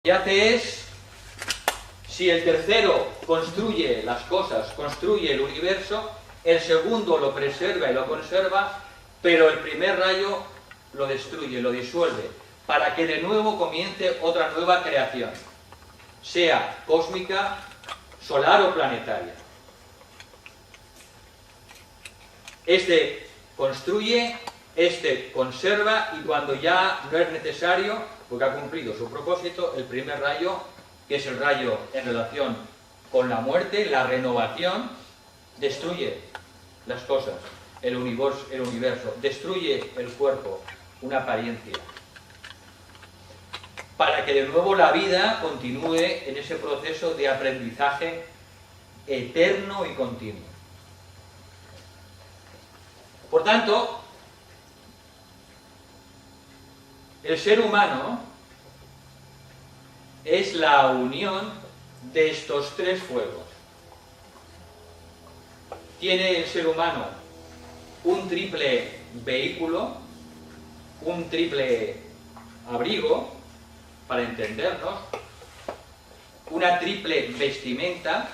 que hace es, si el tercero construye las cosas, construye el universo, el segundo lo preserva y lo conserva, pero el primer rayo lo destruye, lo disuelve, para que de nuevo comience otra nueva creación, sea cósmica, solar o planetaria. Este construye, este conserva, y cuando ya no es necesario, porque ha cumplido su propósito, el primer rayo, que es el rayo en relación con la muerte, la renovación, destruye las cosas, el universo, destruye el cuerpo, una apariencia, para que de nuevo la vida continúe en ese proceso de aprendizaje eterno y continuo. Por tanto, el ser humano es la unión de estos tres fuegos. Tiene el ser humano un triple vehículo, un triple abrigo, para entendernos, una triple vestimenta,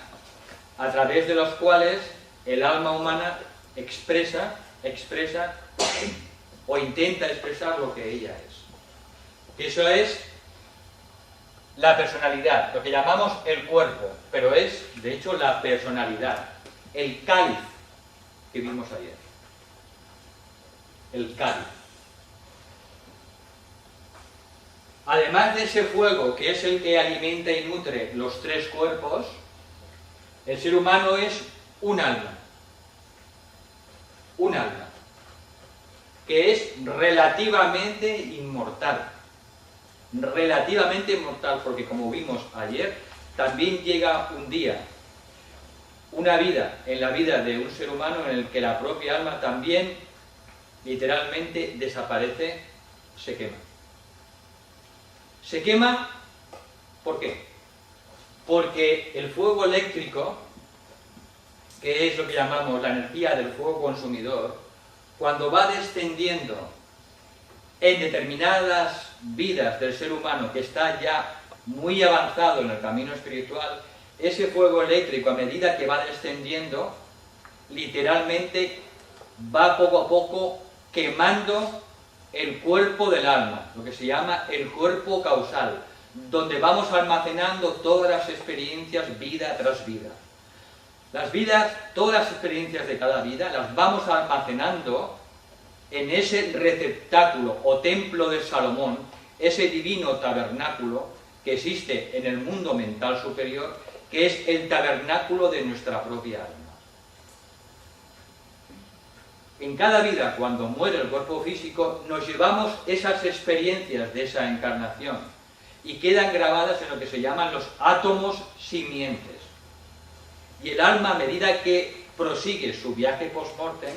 a través de los cuales el alma humana expresa o intenta expresar lo que ella es. Eso es la personalidad, lo que llamamos el cuerpo, pero es, de hecho, la personalidad, el cáliz que vimos ayer. El cáliz. Además de ese fuego, que es el que alimenta y nutre los tres cuerpos, el ser humano es un alma, que es relativamente inmortal, porque como vimos ayer, también llega un día, una vida, en la vida de un ser humano en el que la propia alma también literalmente desaparece, se quema. Se quema, ¿por qué? Porque el fuego eléctrico, que es lo que llamamos la energía del fuego consumidor, cuando va descendiendo en determinadas vidas del ser humano que está ya muy avanzado en el camino espiritual, ese fuego eléctrico, a medida que va descendiendo, literalmente va poco a poco quemando el cuerpo del alma, lo que se llama el cuerpo causal, donde vamos almacenando todas las experiencias vida tras vida. Las vidas, todas las experiencias de cada vida, las vamos almacenando en ese receptáculo o templo de Salomón, ese divino tabernáculo que existe en el mundo mental superior, que es el tabernáculo de nuestra propia alma. En cada vida, cuando muere el cuerpo físico, nos llevamos esas experiencias de esa encarnación y quedan grabadas en lo que se llaman los átomos simientes. Y el alma, a medida que prosigue su viaje post-mortem,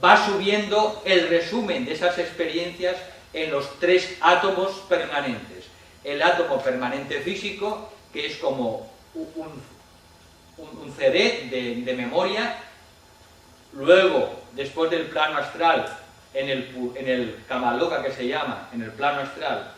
va subiendo el resumen de esas experiencias en los tres átomos permanentes. El átomo permanente físico, que es como un CD de memoria. Luego, después del plano astral, en el Kamaloka, que se llama, en el plano astral,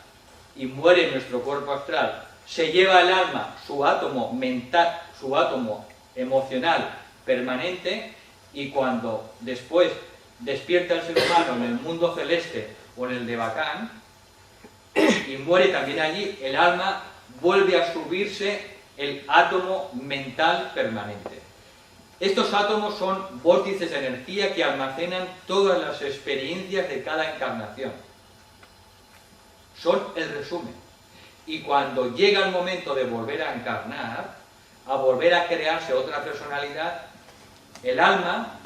y muere nuestro cuerpo astral, se lleva el alma su átomo mental, su átomo emocional permanente, y cuando después despierta el ser humano en el mundo celeste o en el de Bacán, y muere también allí, el alma vuelve a subirse el átomo mental permanente. Estos átomos son vórtices de energía que almacenan todas las experiencias de cada encarnación. Son el resumen. Y cuando llega el momento de volver a encarnar, a volver a crearse otra personalidad, el alma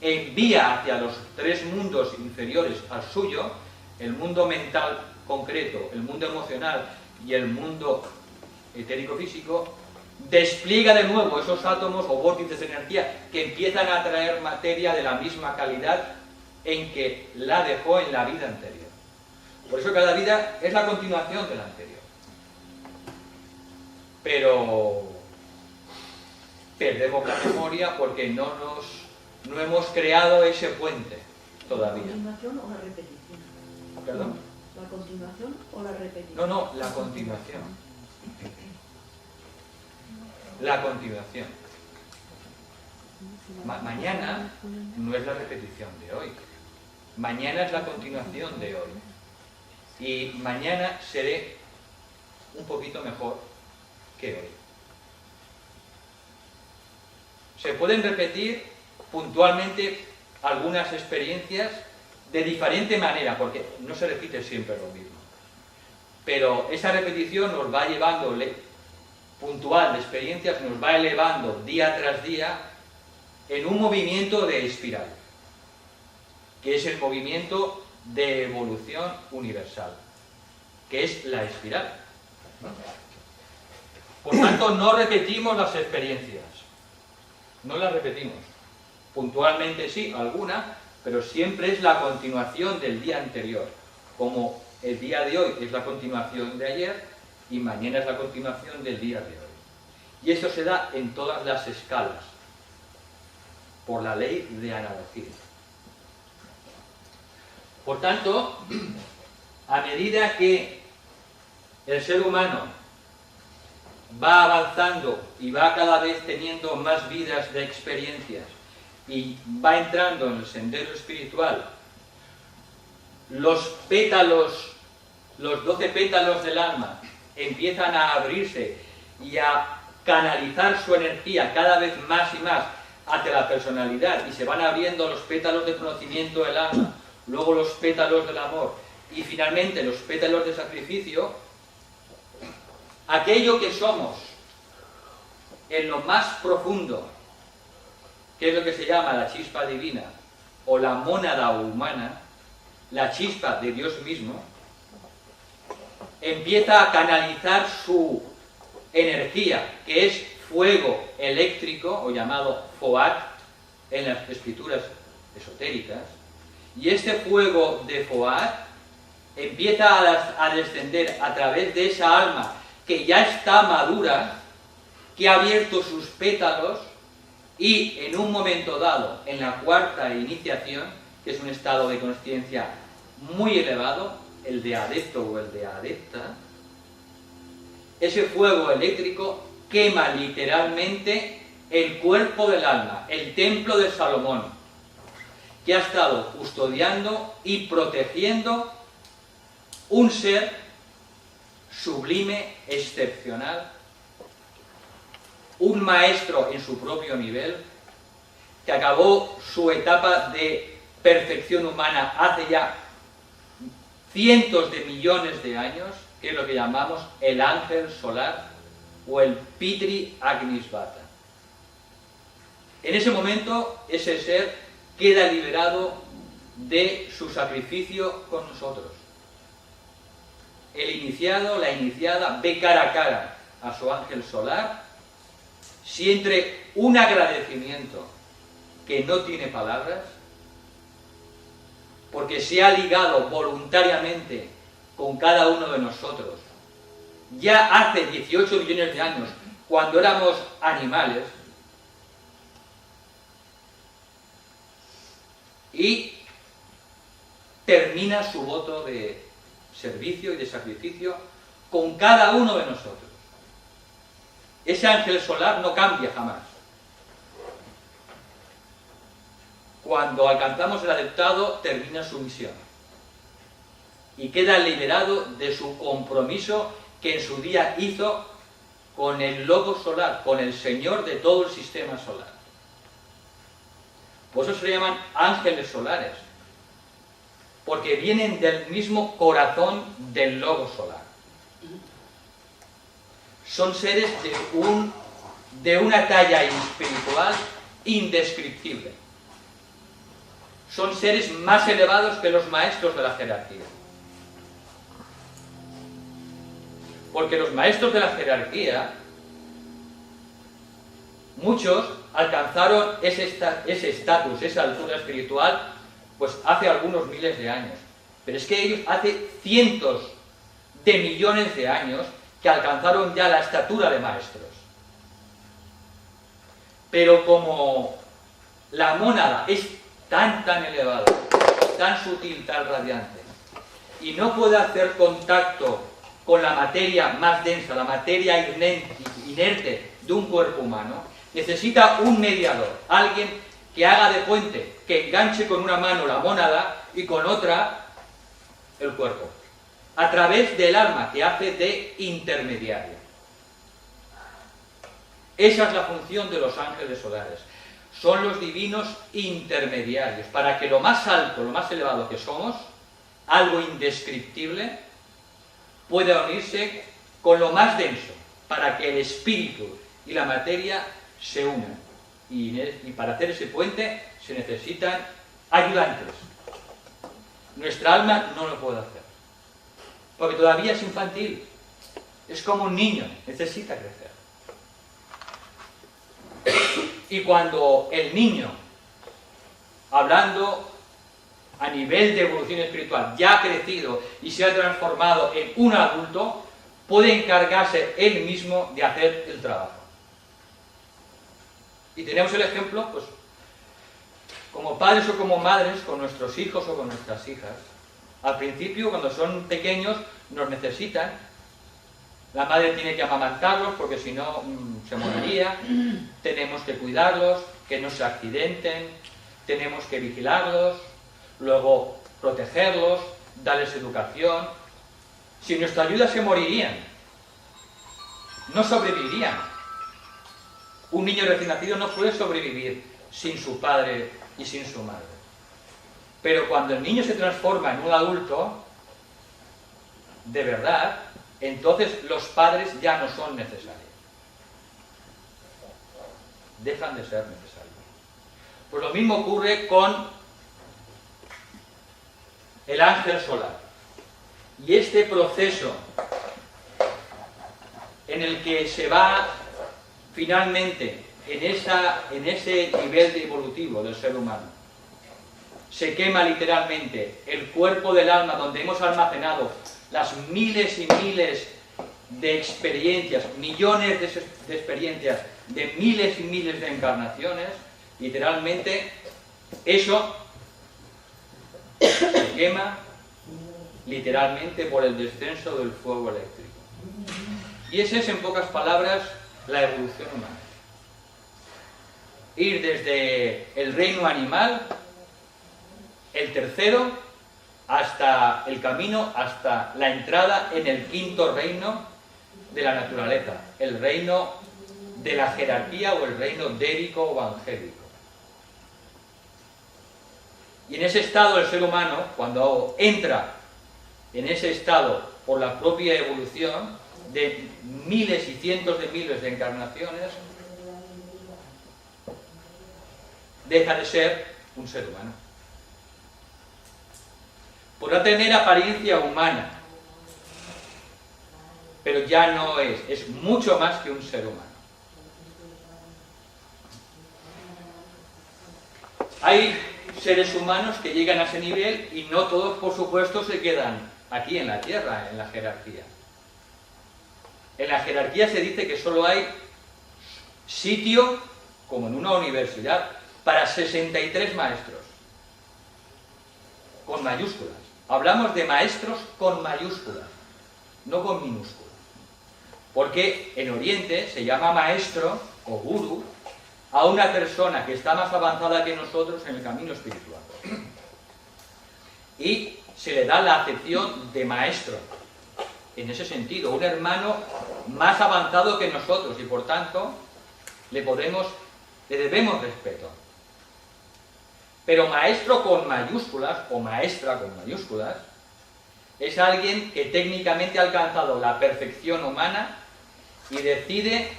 envía hacia los tres mundos inferiores al suyo, el mundo mental concreto, el mundo emocional y el mundo etérico-físico, despliega de nuevo esos átomos o vórtices de energía que empiezan a traer materia de la misma calidad en que la dejó en la vida anterior. Por eso cada vida es la continuación de la anterior. Pero perdemos la memoria porque no hemos creado ese puente todavía. ¿Una continuación o una repetición? ¿Perdón? ¿La continuación o la repetición? No, no, la continuación. La continuación. Mañana no es la repetición de hoy. Mañana es la continuación de hoy. Y mañana seré un poquito mejor que hoy. Se pueden repetir puntualmente algunas experiencias de diferente manera, porque no se repite siempre lo mismo. Pero esa repetición nos va llevando, puntual de experiencias, nos va elevando día tras día en un movimiento de espiral, que es el movimiento de evolución universal, que es la espiral. Por tanto, no repetimos las experiencias, no las repetimos. Puntualmente sí, alguna, pero siempre es la continuación del día anterior, como el día de hoy es la continuación de ayer y mañana es la continuación del día de hoy. Y eso se da en todas las escalas, por la ley de analogía. Por tanto, a medida que el ser humano va avanzando y va cada vez teniendo más vidas de experiencias y va entrando en el sendero espiritual, los pétalos, los 12 pétalos del alma empiezan a abrirse y a canalizar su energía cada vez más y más hacia la personalidad, y se van abriendo los pétalos de conocimiento del alma, luego los pétalos del amor y finalmente los pétalos de sacrificio. Aquello que somos en lo más profundo, que es lo que se llama la chispa divina o la mónada humana, la chispa de Dios mismo, empieza a canalizar su energía, que es fuego eléctrico, o llamado Foat en las escrituras esotéricas, y este fuego de Foat empieza a descender a través de esa alma que ya está madura, que ha abierto sus pétalos, y en un momento dado, en la cuarta iniciación, que es un estado de consciencia muy elevado, el de adepto o el de adepta, ese fuego eléctrico quema literalmente el cuerpo del alma, el templo de Salomón, que ha estado custodiando y protegiendo un ser sublime, excepcional, un maestro en su propio nivel, que acabó su etapa de perfección humana hace ya cientos de millones de años, que es lo que llamamos el ángel solar o el Pitri Agnisvata. En ese momento, ese ser queda liberado de su sacrificio con nosotros. El iniciado, la iniciada, ve cara a cara a su ángel solar, siente un agradecimiento que no tiene palabras, porque se ha ligado voluntariamente con cada uno de nosotros. Ya hace 18 millones de años, cuando éramos animales, y termina su voto de servicio y de sacrificio con cada uno de nosotros. Ese ángel solar no cambia jamás. Cuando alcanzamos el adeptado, termina su misión y queda liberado de su compromiso que en su día hizo con el logo solar, con el Señor de todo el sistema solar. Por eso se le llaman ángeles solares, porque vienen del mismo corazón del logo solar. Son seres de una talla espiritual indescriptible. Son seres más elevados que los maestros de la jerarquía. Porque los maestros de la jerarquía, muchos alcanzaron ese estatus, esa altura espiritual, pues hace algunos miles de años. Pero es que ellos hace cientos de millones de años que alcanzaron ya la estatura de maestros. Pero como la mónada es tan elevada, tan sutil, tan radiante, y no puede hacer contacto con la materia más densa, la materia inerte de un cuerpo humano, necesita un mediador, alguien que haga de puente, que enganche con una mano la mónada y con otra el cuerpo, a través del alma, que hace de intermediario. Esa es la función de los ángeles solares. Son los divinos intermediarios, para que lo más alto, lo más elevado que somos, algo indescriptible, pueda unirse con lo más denso, para que el espíritu y la materia se unan. Y para hacer ese puente se necesitan ayudantes. Nuestra alma no lo puede hacer, porque todavía es infantil, es como un niño, necesita crecer. Y cuando el niño, hablando a nivel de evolución espiritual, ya ha crecido y se ha transformado en un adulto, puede encargarse él mismo de hacer el trabajo. Y tenemos el ejemplo, pues, como padres o como madres, con nuestros hijos o con nuestras hijas. Al principio, cuando son pequeños, nos necesitan. La madre tiene que amamantarlos porque si no se moriría. Tenemos que cuidarlos, que no se accidenten. Tenemos que vigilarlos, luego protegerlos, darles educación. Sin nuestra ayuda se morirían. No sobrevivirían. Un niño recién nacido no puede sobrevivir sin su padre y sin su madre. Pero cuando el niño se transforma en un adulto, de verdad, entonces los padres ya no son necesarios. Dejan de ser necesarios. Pues lo mismo ocurre con el ángel solar. Y este proceso en el que se va finalmente en ese nivel evolutivo del ser humano, se quema literalmente el cuerpo del alma donde hemos almacenado las miles y miles de experiencias, millones de experiencias, de miles y miles de encarnaciones. Literalmente eso se quema literalmente por el descenso del fuego eléctrico. Y esa es, en pocas palabras, la evolución humana. Ir desde el reino animal, el tercero, hasta el camino, hasta la entrada en el quinto reino de la naturaleza, el reino de la jerarquía o el reino dérico o angélico. Y en ese estado el ser humano, cuando entra en ese estado por la propia evolución de miles y cientos de miles de encarnaciones, deja de ser un ser humano. Podrá tener apariencia humana, pero ya no es mucho más que un ser humano. Hay seres humanos que llegan a ese nivel y no todos, por supuesto, se quedan aquí en la Tierra, en la jerarquía. En la jerarquía se dice que solo hay sitio, como en una universidad, para 63 maestros, con mayúsculas. Hablamos de maestros con mayúsculas, no con minúsculas. Porque en Oriente se llama maestro o gurú a una persona que está más avanzada que nosotros en el camino espiritual. Y se le da la acepción de maestro. En ese sentido, un hermano más avanzado que nosotros y por tanto le debemos respeto. Pero maestro con mayúsculas o maestra con mayúsculas es alguien que técnicamente ha alcanzado la perfección humana y decide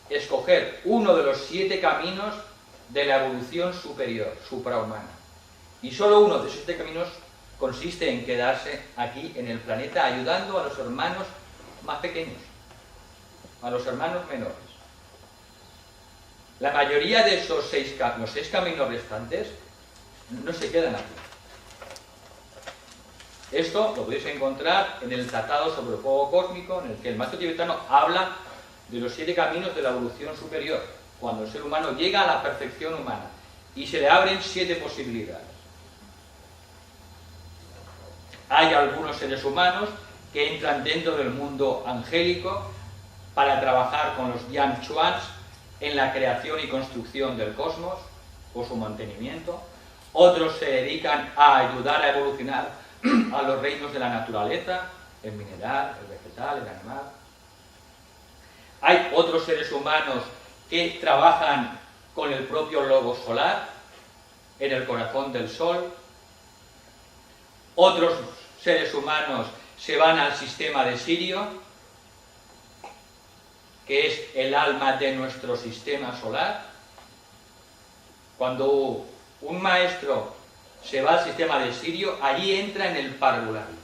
escoger uno de los 7 caminos de la evolución superior, suprahumana. Y solo uno de esos 7 caminos consiste en quedarse aquí en el planeta ayudando a los hermanos más pequeños, a los hermanos menores. La mayoría de esos 6 caminos restantes no se quedan aquí. Esto lo podéis encontrar en el Tratado sobre el Fuego Cósmico, en el que el maestro tibetano habla de los 7 caminos de la evolución superior, cuando el ser humano llega a la perfección humana y se le abren 7 posibilidades. hay algunos seres humanos que entran dentro del mundo angélico para trabajar con los Yan Chuans en la creación y construcción del cosmos o su mantenimiento. Otros se dedican a ayudar a evolucionar a los reinos de la naturaleza, el mineral, el vegetal, el animal. Hay otros seres humanos que trabajan con el propio logo solar, en el corazón del sol. Otros seres humanos se van al sistema de Sirio, que es el alma de nuestro sistema solar. Cuando un maestro se va al sistema de Sirio, allí entra en el parvulario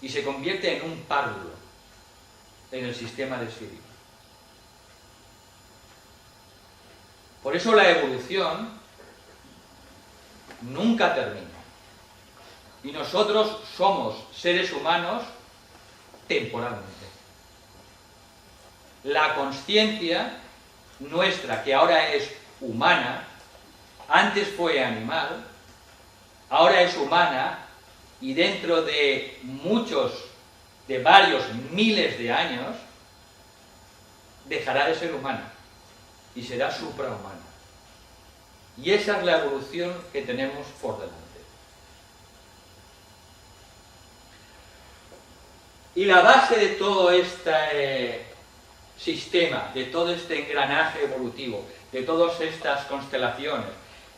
y se convierte en un párvulo en el sistema de Sirio. Por eso la evolución nunca termina. Y nosotros somos seres humanos temporalmente. La consciencia nuestra, que ahora es humana, antes fue animal, ahora es humana, y dentro de varios miles de años, dejará de ser humana y será suprahumana. Y esa es la evolución que tenemos por delante. Y la base de todo este sistema, de todo este engranaje evolutivo, de todas estas constelaciones,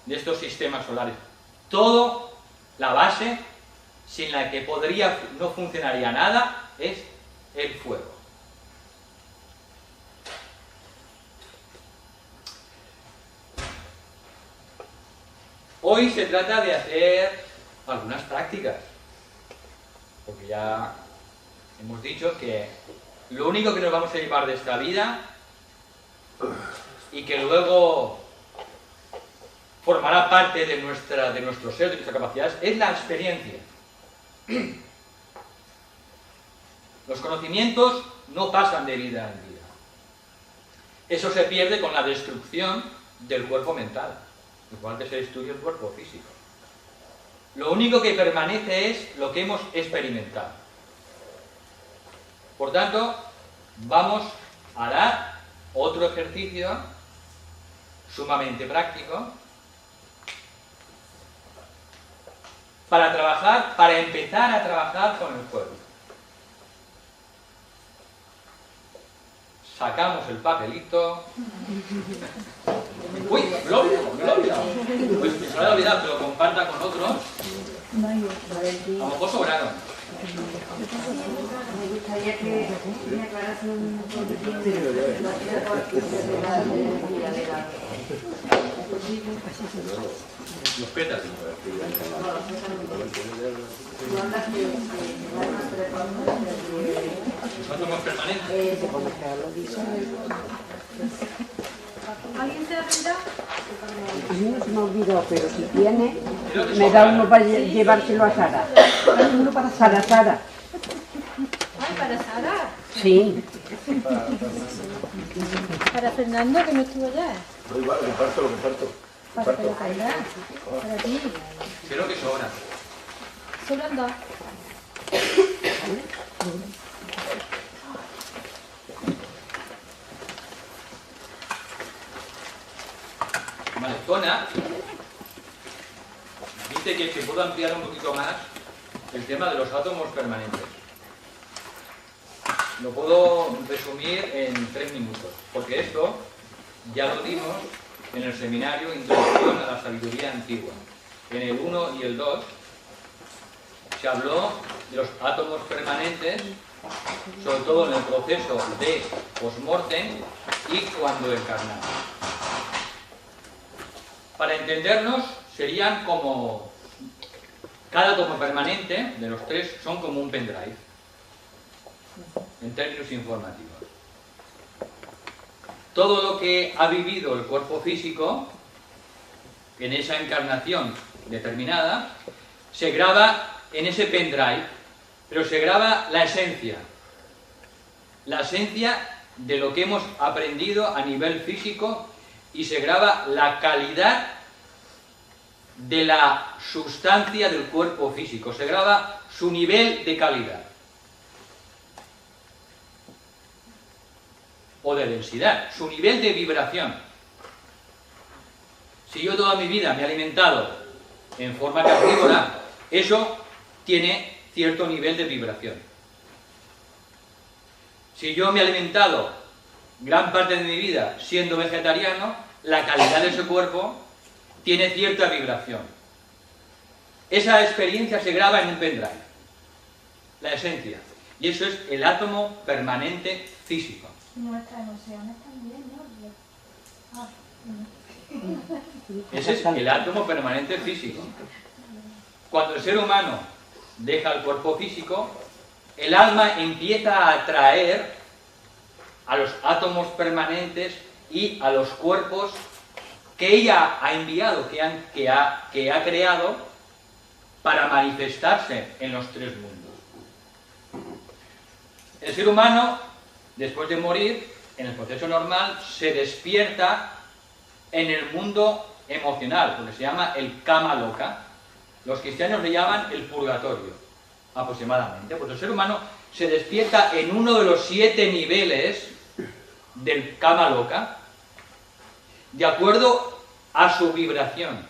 de estos sistemas solares, todo, la base sin la que no funcionaría nada, es el fuego. Hoy se trata de hacer algunas prácticas, porque ya hemos dicho que lo único que nos vamos a llevar de esta vida y que luego formará parte de nuestro ser, de nuestras capacidades, es la experiencia. Los conocimientos no pasan de vida en vida. Eso se pierde con la destrucción del cuerpo mental, igual que se destruye el cuerpo físico. Lo único que permanece es lo que hemos experimentado. Por tanto, vamos a dar otro ejercicio sumamente práctico para empezar a trabajar con el fuego. Sacamos el papelito. Uy, me lo he olvidado. Pues se me lo he olvidado, pero comparta con otros. A lo mejor sobraron. Me gustaría que me aclaras un poquito los pétalos. Los átomos permanentes. ¿Alguien se ha olvidado? A mí no se me olvidó, pero si tiene, me da uno para llevárselo a Sara. Uno para Sara. Ay, para Sara. Sí. Para Fernando, que no estuvo allá. Igual, lo comparto. Para Fernando. Para ti. Creo que sobra. Sobran dos. Vale, zona. Dice que se puede ampliar un poquito más el tema de los átomos permanentes. Lo puedo resumir en 3 minutos, porque esto ya lo dimos en el seminario Introducción a la Sabiduría Antigua. En el 1 y el 2 se habló de los átomos permanentes, sobre todo en el proceso de post-mortem y cuando encarnamos. Para entendernos, serían como... Cada átomo permanente de los 3 son como un pendrive, en términos informativos. Todo lo que ha vivido el cuerpo físico en esa encarnación determinada se graba en ese pendrive, pero se graba la esencia de lo que hemos aprendido a nivel físico, y se graba la calidad de la sustancia del cuerpo físico, se graba su nivel de calidad o de densidad, su nivel de vibración. Si yo toda mi vida me he alimentado en forma carnívora, eso tiene cierto nivel de vibración. Si yo me he alimentado gran parte de mi vida siendo vegetariano, la calidad de ese cuerpo tiene cierta vibración. Esa experiencia se graba en un pendrive, la esencia. Y eso es el átomo permanente físico. Nuestras emociones también, ¿no? Ese es el átomo permanente físico. Cuando el ser humano deja el cuerpo físico, el alma empieza a atraer a los átomos permanentes y a los cuerpos que ella ha enviado, que ha creado para manifestarse en los tres mundos. El ser humano, después de morir, en el proceso normal, se despierta en el mundo emocional, lo que se llama el Kama Loka. Los cristianos le llaman el purgatorio, aproximadamente. Pues el ser humano se despierta en uno de los 7 niveles del Kama Loka, de acuerdo a su vibración,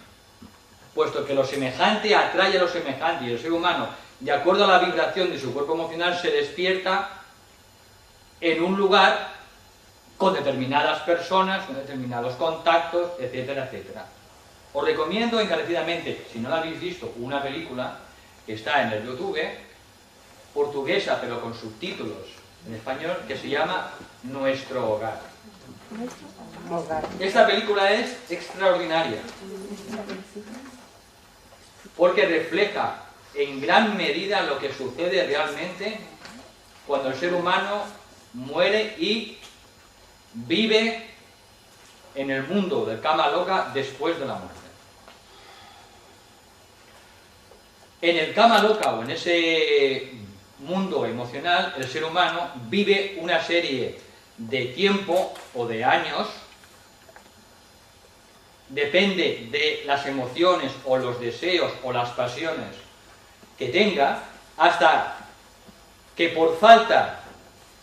puesto que lo semejante atrae a lo semejante, y el ser humano, de acuerdo a la vibración de su cuerpo emocional, se despierta en un lugar con determinadas personas, con determinados contactos, etcétera, etcétera. Os recomiendo encarecidamente, si no la habéis visto, una película que está en el YouTube, portuguesa pero con subtítulos en español, que se llama Nuestro Hogar. Esta película es extraordinaria porque refleja en gran medida lo que sucede realmente cuando el ser humano muere y vive en el mundo del Kama Loka después de la muerte. En el Kama Loka, o en ese mundo emocional, el ser humano vive una serie de tiempo o de años, depende de las emociones o los deseos o las pasiones que tenga, hasta que por falta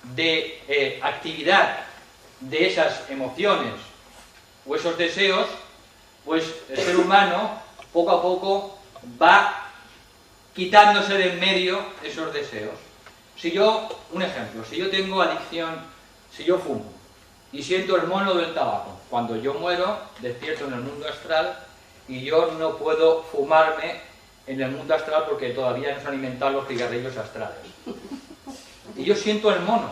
de actividad de esas emociones o esos deseos, pues el ser humano poco a poco va quitándose de en medio esos deseos. Si yo, un ejemplo, si yo tengo adicción, si yo fumo y siento el mono del tabaco, cuando yo muero, despierto en el mundo astral y yo no puedo fumarme en el mundo astral porque todavía no se han inventado los cigarrillos astrales. Y yo siento el mono.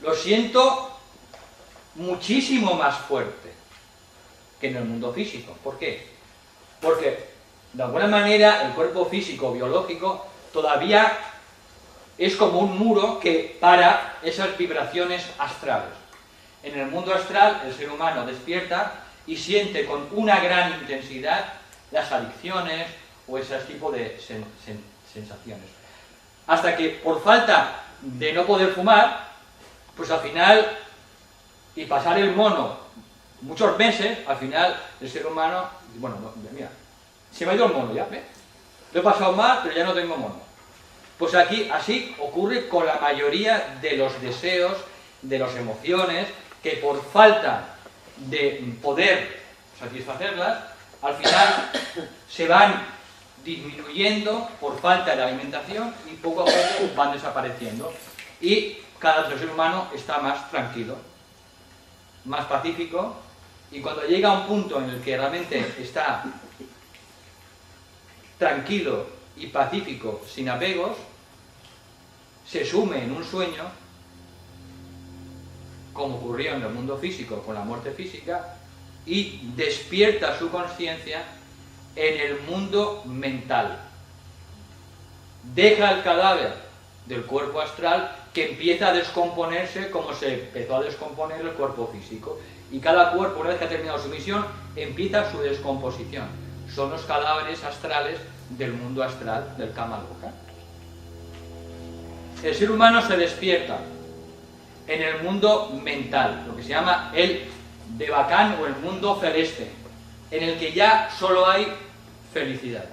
Lo siento muchísimo más fuerte que en el mundo físico. ¿Por qué? Porque de alguna manera el cuerpo físico, biológico, todavía es como un muro que para esas vibraciones astrales. En el mundo astral el ser humano despierta y siente con una gran intensidad las adicciones o ese tipo de sensaciones. Hasta que por falta de no poder fumar, pues al final, y pasar el mono muchos meses, al final el ser humano, bueno, no, mira, se me ha ido el mono ya, ¿ves? Lo he pasado mal, pero ya no tengo mono. Pues aquí, así ocurre con la mayoría de los deseos, de las emociones, que por falta de poder satisfacerlas, al final se van disminuyendo por falta de alimentación y poco a poco van desapareciendo. Y cada ser humano está más tranquilo, más pacífico, y cuando llega a un punto en el que realmente está tranquilo y pacífico, sin apegos, se sume en un sueño, como ocurrió en el mundo físico con la muerte física, y despierta su conciencia en el mundo mental. Deja el cadáver del cuerpo astral, que empieza a descomponerse como se empezó a descomponer el cuerpo físico. Y cada cuerpo, una vez que ha terminado su misión, empieza su descomposición. Son los cadáveres astrales del mundo astral, del Kama Loka. El ser humano se despierta en el mundo mental, lo que se llama el Devacán o el mundo celeste. en el que ya solo hay felicidad.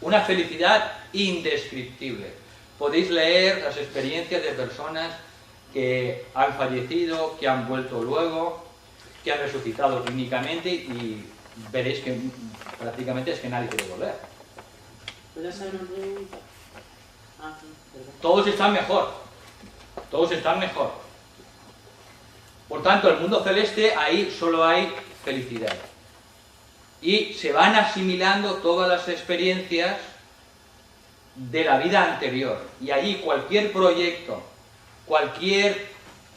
Una felicidad indescriptible. Podéis leer las experiencias de personas que han fallecido, que han vuelto luego, que han resucitado clínicamente y veréis que prácticamente es que nadie quiere volver. ¿Puedes hacer una pregunta? Ah, sí, perdón. Todos están mejor. Todos están mejor. Por tanto, el mundo celeste, ahí solo hay felicidad. Y se van asimilando todas las experiencias de la vida anterior. Y allí cualquier proyecto, cualquier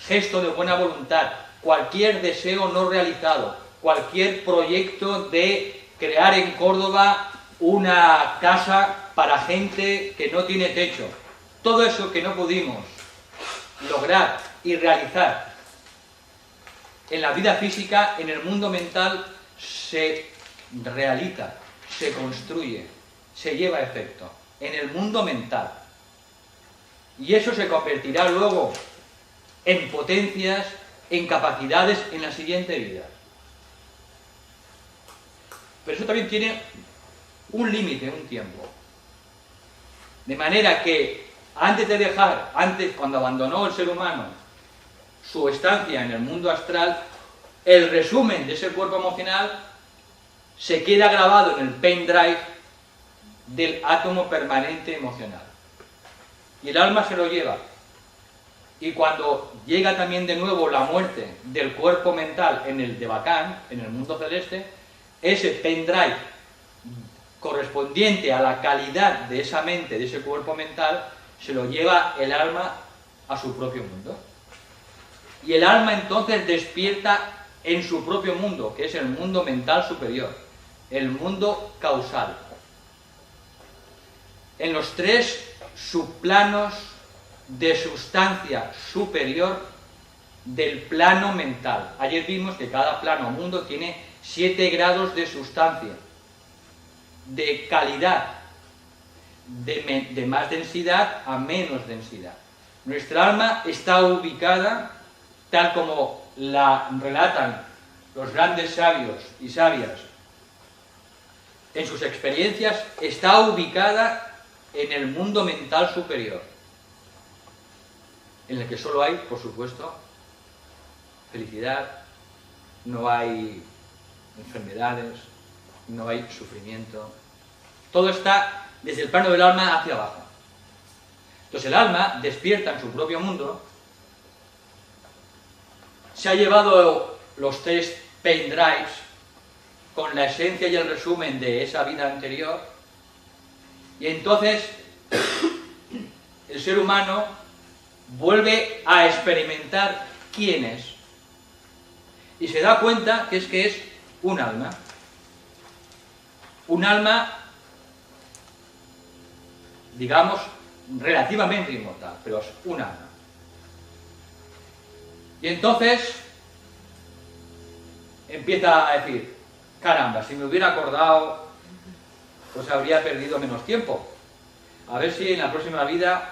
gesto de buena voluntad, cualquier deseo no realizado, cualquier proyecto de crear en Córdoba una casa para gente que no tiene techo, todo eso que no pudimos lograr y realizar en la vida física, en el mundo mental se realiza, se construye, se lleva a efecto, en el mundo mental. Y eso se convertirá luego en potencias, en capacidades en la siguiente vida. Pero eso también tiene un límite, un tiempo. De manera que cuando abandonó el ser humano su estancia en el mundo astral, el resumen de ese cuerpo emocional se queda grabado en el pendrive del átomo permanente emocional. Y el alma se lo lleva. Y cuando llega también de nuevo la muerte del cuerpo mental en el Devacán, en el mundo celeste, ese pendrive correspondiente a la calidad de esa mente, de ese cuerpo mental, se lo lleva el alma a su propio mundo. Y el alma entonces despierta en su propio mundo, que es el mundo mental superior, el mundo causal. En los tres subplanos de sustancia superior del plano mental. Ayer vimos que cada plano mundo tiene 7 grados de sustancia, de calidad, de más densidad a menos densidad. Nuestra alma está ubicada, tal como la relatan los grandes sabios y sabias en sus experiencias, está ubicada en el mundo mental superior, en el que solo hay, por supuesto, felicidad, no hay enfermedades, no hay sufrimiento. Todo está desde el plano del alma hacia abajo. Entonces el alma despierta en su propio mundo, se ha llevado los 3 pendrives con la esencia y el resumen de esa vida anterior, y entonces el ser humano vuelve a experimentar quién es, y se da cuenta que es un alma. Un alma, digamos, relativamente inmortal, pero es un alma. Y entonces empieza a decir, caramba, si me hubiera acordado, pues habría perdido menos tiempo. A ver si en la próxima vida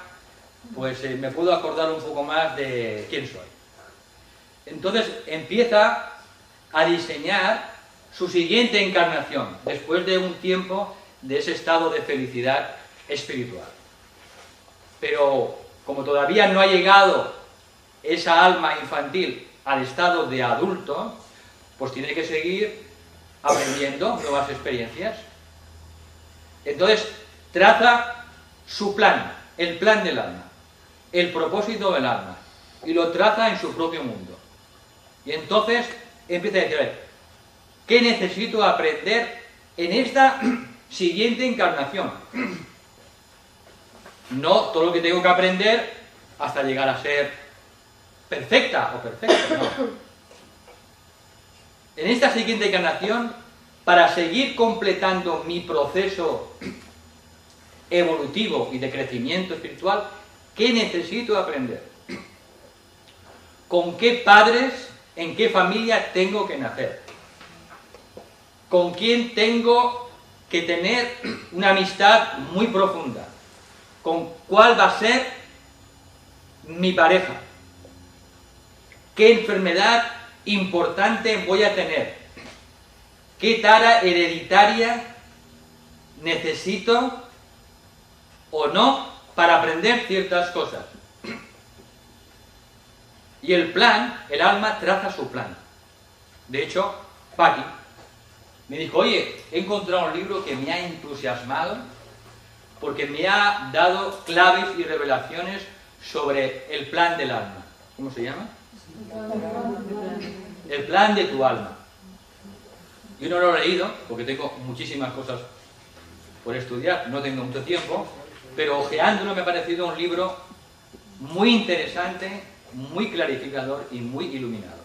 pues me puedo acordar un poco más de quién soy. Entonces empieza a diseñar su siguiente encarnación, después de un tiempo de ese estado de felicidad espiritual. Pero como todavía no ha llegado esa alma infantil al estado de adulto, pues tiene que seguir aprendiendo nuevas experiencias. Entonces traza su plan, el plan del alma, el propósito del alma, y lo traza en su propio mundo. Y entonces empieza a decir, ¿qué necesito aprender en esta siguiente encarnación? No todo lo que tengo que aprender hasta llegar a ser perfecta o perfecto, no. En esta siguiente encarnación, para seguir completando mi proceso evolutivo y de crecimiento espiritual, ¿qué necesito aprender? ¿Con qué padres, en qué familia tengo que nacer? ¿Con quién tengo que tener una amistad muy profunda? ¿Con cuál va a ser mi pareja? ¿Qué enfermedad importante voy a tener? ¿Qué tara hereditaria necesito o no para aprender ciertas cosas? Y el plan, el alma traza su plan. De hecho, Paqui me dijo, oye, he encontrado un libro que me ha entusiasmado porque me ha dado claves y revelaciones sobre el plan del alma. ¿Cómo se llama? El plan de tu alma. Yo no lo he leído porque tengo muchísimas cosas por estudiar, no tengo mucho tiempo, pero ojeándolo me ha parecido un libro muy interesante, muy clarificador y muy iluminado.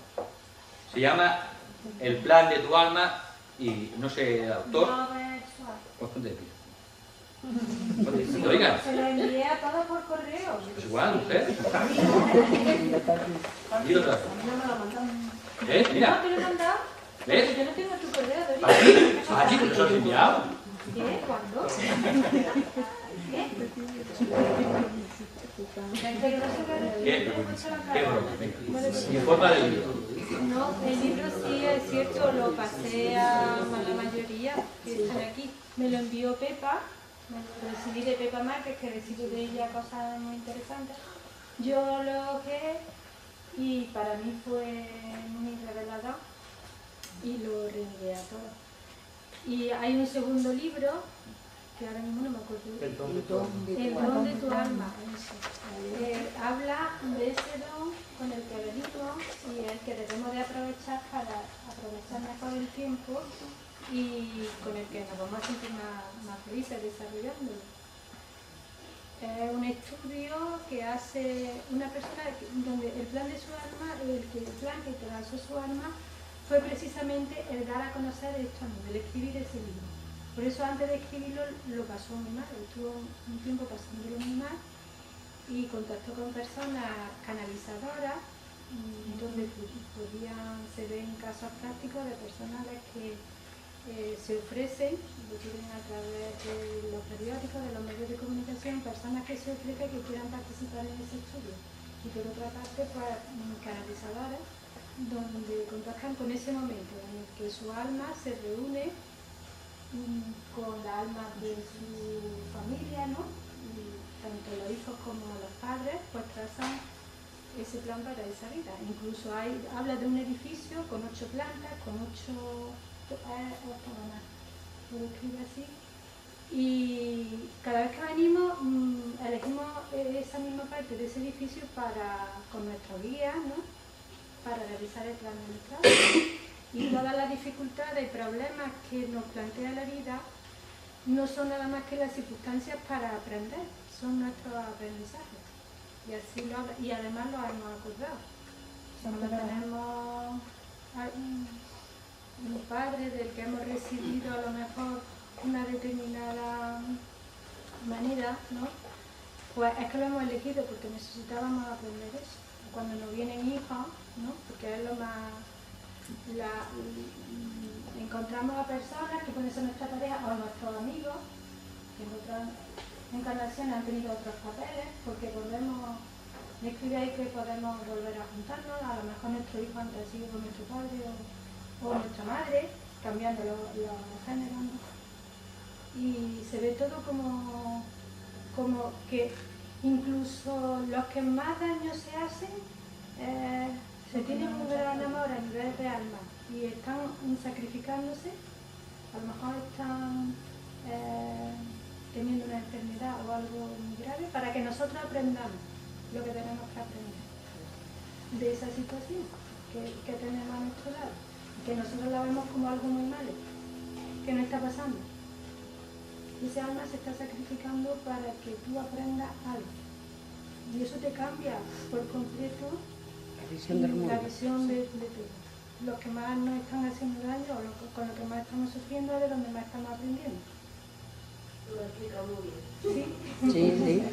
Se llama El plan de tu alma y no sé el autor. Pues ponte de pie. Oiga, Se lo envié a todos por correo. es igual, mujer. Dilo otra vez. ¿Ves? No, Mira. te lo he mandado. ¿Ves? Porque yo no tengo tu correo, Dori. Aquí, aquí, porque se lo has enviado. ¿Qué? ¿Cuándo? ¿Qué? Pero no se ve. Qué broma, venga. Informa del libro. No, el libro sí es cierto, lo pasé a la mayoría que están aquí. Me lo envió Pepa, me lo recibí de Pepa Márquez, que recibo de ella cosas muy interesantes. Yo lo que y para mí fue muy revelador y lo reenvié a todos. Y hay un segundo libro, que ahora mismo no me acuerdo. El don de tu alma. El don de tu alma, eso. Habla de ese don con el que venimos y el que debemos de aprovechar para aprovechar mejor el tiempo y con el que nos vamos a sentir más felices desarrollándolo. Es un estudio que hace una persona donde el plan de su alma, el plan que trazó su alma fue precisamente el dar a conocer esto a mí, el escribir ese libro. Por eso antes de escribirlo lo pasó muy mal, estuvo un tiempo pasándolo muy mal y contactó con personas canalizadoras donde se ven casos prácticos de personas a las que se ofrecen, lo tienen a través de los periódicos, de los medios de comunicación, personas que se ofrecen que quieran participar en ese estudio. Y por otra parte, pues canalizadoras, donde contactan con ese momento en el que su alma se reúne con la alma de su familia, ¿no? Y tanto los hijos como los padres, pues trazan ese plan para esa vida. Incluso habla de un edificio con 8 plantas, con 8 lo escribe así. Y cada vez que venimos, elegimos esa misma parte de ese edificio con nuestro guía, ¿no? Para realizar el plan de nuestra vida. Y todas las dificultades y problemas que nos plantea la vida no son nada más que las circunstancias para aprender, son nuestros aprendizajes. Y así y además lo hemos acordado. Cuando tenemos un padre del que hemos recibido a lo mejor una determinada manera, ¿no? Pues es que lo hemos elegido porque necesitábamos aprender eso. Cuando nos vienen hijos, ¿no? Porque es lo más... encontramos a personas que pueden ser nuestra pareja o nuestros amigos, que en otras encarnaciones han tenido otros papeles, porque escribe ahí que podemos volver a juntarnos, a lo mejor nuestro hijo antes ha sido con nuestro padre o nuestra madre, cambiando los géneros, ¿no? Y se ve todo como que incluso los que más daño se hacen se tienen un gran amor a nivel de alma y están sacrificándose, a lo mejor están teniendo una enfermedad o algo muy grave para que nosotros aprendamos lo que tenemos que aprender de esa situación que tenemos a nuestro lado, que nosotros la vemos como algo muy malo, que no está pasando. Ese alma se está sacrificando para que tú aprendas algo y eso te cambia por completo la visión de todo. Los que más nos están haciendo daño o con lo que más estamos sufriendo es de donde más estamos aprendiendo. Lo explica muy bien. Sí.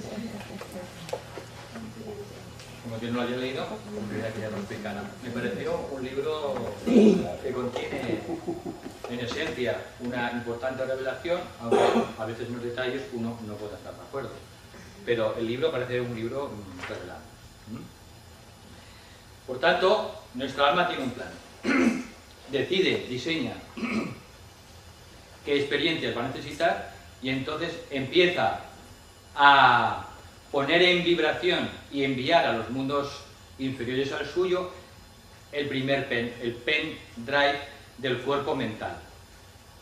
Como que no lo haya leído, tendría que ya lo explicara. Me pareció un libro que contiene, en esencia, una importante revelación, aunque a veces en los detalles uno no puede estar de acuerdo. Pero el libro parece un libro revelado. Por tanto, nuestra alma tiene un plan. Decide, diseña qué experiencias va a necesitar, y entonces empieza a poner en vibración y enviar a los mundos inferiores al suyo el primer pendrive del cuerpo mental.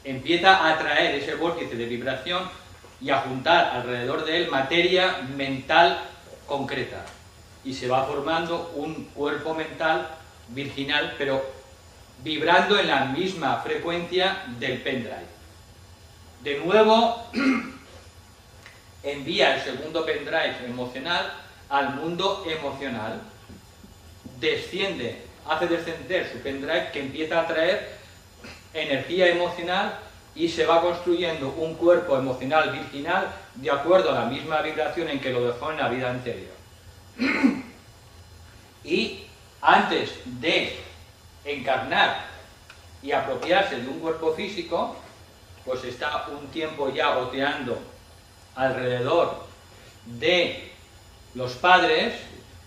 Empieza a atraer ese vórtice de vibración y a juntar alrededor de él materia mental concreta. Y se va formando un cuerpo mental virginal, pero vibrando en la misma frecuencia del pendrive. De nuevo, envía el segundo pendrive emocional al mundo emocional, desciende, hace descender su pendrive, que empieza a traer energía emocional, y se va construyendo un cuerpo emocional virginal de acuerdo a la misma vibración en que lo dejó en la vida anterior. Y antes de encarnar y apropiarse de un cuerpo físico, pues está un tiempo ya oteando alrededor de los padres,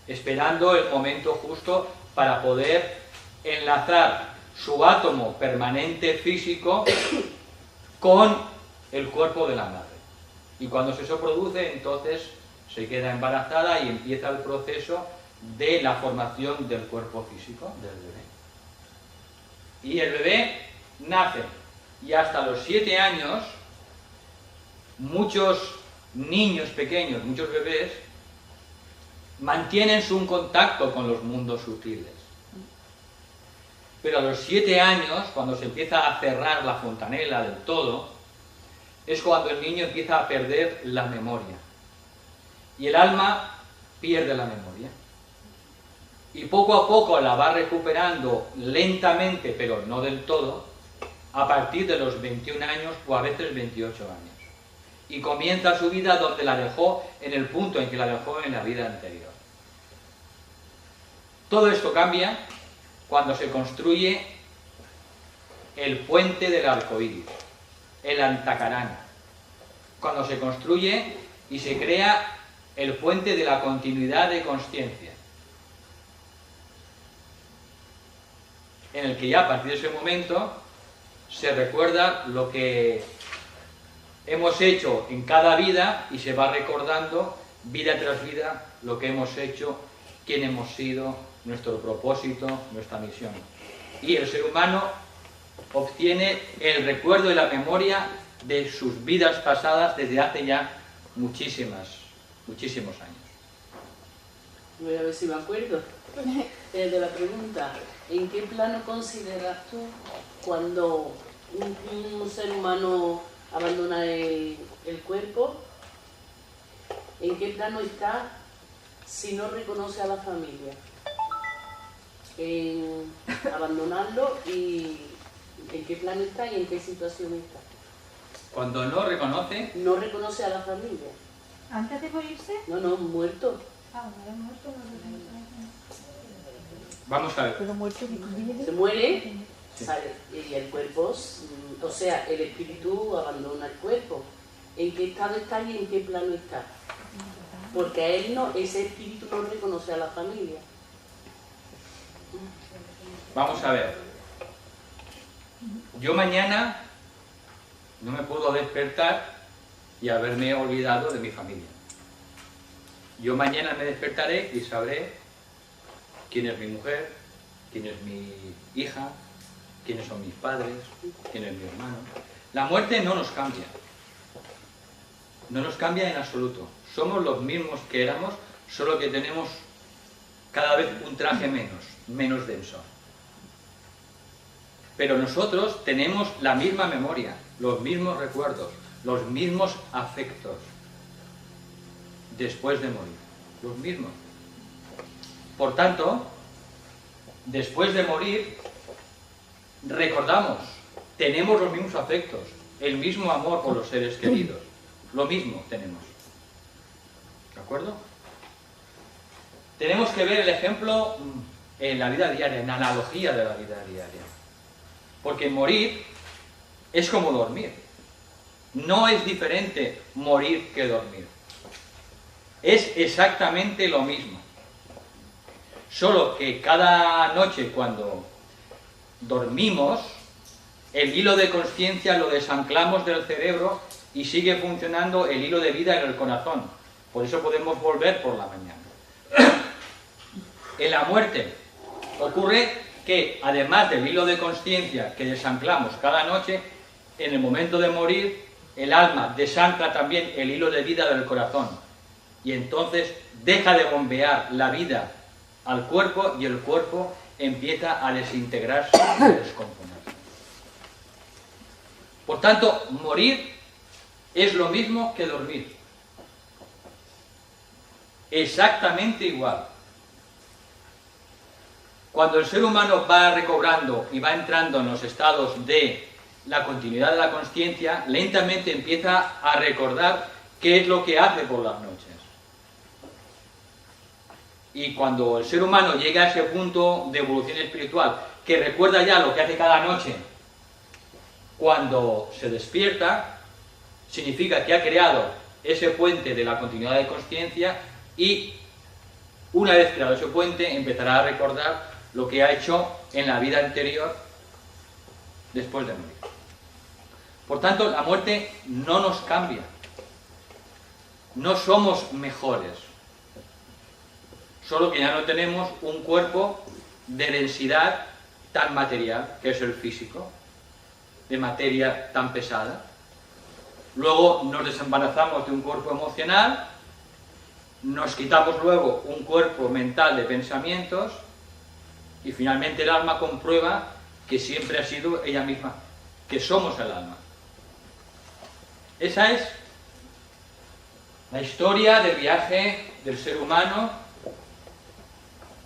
esperando el momento justo para poder enlazar su átomo permanente físico con el cuerpo de la madre. Y cuando eso produce, entonces se queda embarazada y empieza el proceso de la formación del cuerpo físico del bebé. Y el bebé nace, y hasta los 7 años, muchos niños pequeños, muchos bebés, mantienen su contacto con los mundos sutiles. Pero a los 7 años, cuando se empieza a cerrar la fontanela del todo, es cuando el niño empieza a perder la memoria. Y el alma pierde la memoria. Y poco a poco la va recuperando lentamente, pero no del todo, a partir de los 21 años o a veces 28 años. Y comienza su vida donde la dejó, en el punto en que la dejó en la vida anterior. Todo esto cambia cuando se construye el puente del arco iris, el Antakarana. Cuando se construye y se crea el puente de la continuidad de consciencia, en el que ya a partir de ese momento se recuerda lo que hemos hecho en cada vida y se va recordando vida tras vida lo que hemos hecho, quién hemos sido, nuestro propósito, nuestra misión. Y el ser humano obtiene el recuerdo y la memoria de sus vidas pasadas desde hace ya muchísimos años. Voy a ver si me acuerdo de la pregunta. ¿En qué plano consideras tú cuando un ser humano abandona el cuerpo? ¿En qué plano está si no reconoce a la familia? En abandonarlo, y en qué plano está y en qué situación está. Cuando no reconoce... No reconoce a la familia. ¿Antes de morirse? No, muerto. Ah, una vez muerto no reconoce. Vamos a ver. Pero muerto, Se muere, sale, y el cuerpo, o sea, el espíritu abandona el cuerpo. ¿En qué estado está y en qué plano está? Porque a él no, ese espíritu no reconoce a la familia. Vamos a ver. Yo mañana no me puedo despertar y haberme olvidado de mi familia. Yo mañana me despertaré y sabré quién es mi mujer, quién es mi hija, quiénes son mis padres, quién es mi hermano. La muerte no nos cambia. No nos cambia en absoluto. Somos los mismos que éramos, solo que tenemos cada vez un traje menos denso. Pero nosotros tenemos la misma memoria, los mismos recuerdos, los mismos afectos después de morir. Los mismos. Por tanto, después de morir, recordamos, tenemos los mismos afectos, el mismo amor por los seres queridos. Lo mismo tenemos. ¿De acuerdo? Tenemos que ver el ejemplo en la vida diaria, en analogía de la vida diaria. Porque morir es como dormir. No es diferente morir que dormir. Es exactamente lo mismo. Solo que cada noche cuando dormimos, el hilo de consciencia lo desanclamos del cerebro y sigue funcionando el hilo de vida en el corazón. Por eso podemos volver por la mañana. En la muerte ocurre que, además del hilo de consciencia que desanclamos cada noche, en el momento de morir, el alma desancla también el hilo de vida del corazón. Y entonces deja de bombear la vida al cuerpo y el cuerpo empieza a desintegrarse y a descomponerse. Por tanto, morir es lo mismo que dormir. Exactamente igual. Cuando el ser humano va recobrando y va entrando en los estados de la continuidad de la consciencia, lentamente empieza a recordar qué es lo que hace por las noches. Y cuando el ser humano llega a ese punto de evolución espiritual, que recuerda ya lo que hace cada noche, cuando se despierta, significa que ha creado ese puente de la continuidad de consciencia y una vez creado ese puente empezará a recordar lo que ha hecho en la vida anterior después de morir. Por tanto, la muerte no nos cambia. No somos mejores. Solo que ya no tenemos un cuerpo de densidad tan material, que es el físico, de materia tan pesada. Luego nos desembarazamos de un cuerpo emocional, nos quitamos luego un cuerpo mental de pensamientos y finalmente el alma comprueba que siempre ha sido ella misma, que somos el alma. Esa es la historia del viaje del ser humano,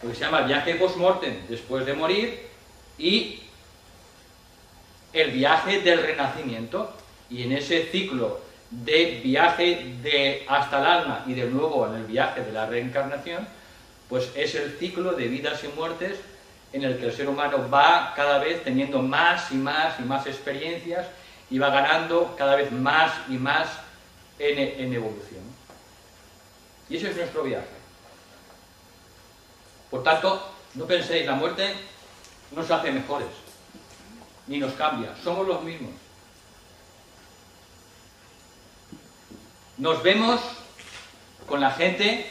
lo que se llama el viaje post-mortem, después de morir, y el viaje del renacimiento. Y en ese ciclo de viaje hasta el alma y de nuevo en el viaje de la reencarnación, pues es el ciclo de vidas y muertes en el que el ser humano va cada vez teniendo más y más y más experiencias y va ganando cada vez más y más en evolución. Y ese es nuestro viaje. Por tanto, no penséis, la muerte no nos hace mejores, ni nos cambia, somos los mismos. Nos vemos con la gente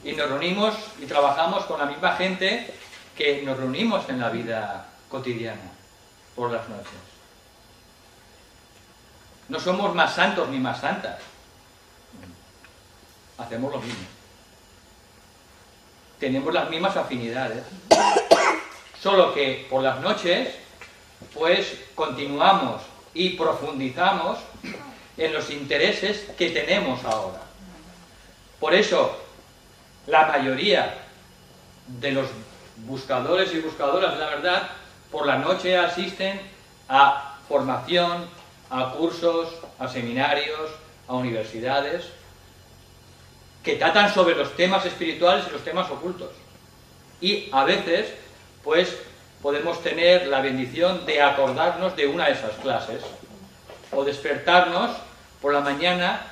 y nos reunimos y trabajamos con la misma gente que nos reunimos en la vida cotidiana por las noches. No somos más santos ni más santas. Hacemos lo mismo. Tenemos las mismas afinidades. Solo que por las noches, pues continuamos y profundizamos en los intereses que tenemos ahora. Por eso, la mayoría de los buscadores y buscadoras de la verdad, por la noche asisten a formación, a cursos, a seminarios, a universidades, que tratan sobre los temas espirituales y los temas ocultos. Y a veces, pues, podemos tener la bendición de acordarnos de una de esas clases, o despertarnos por la mañana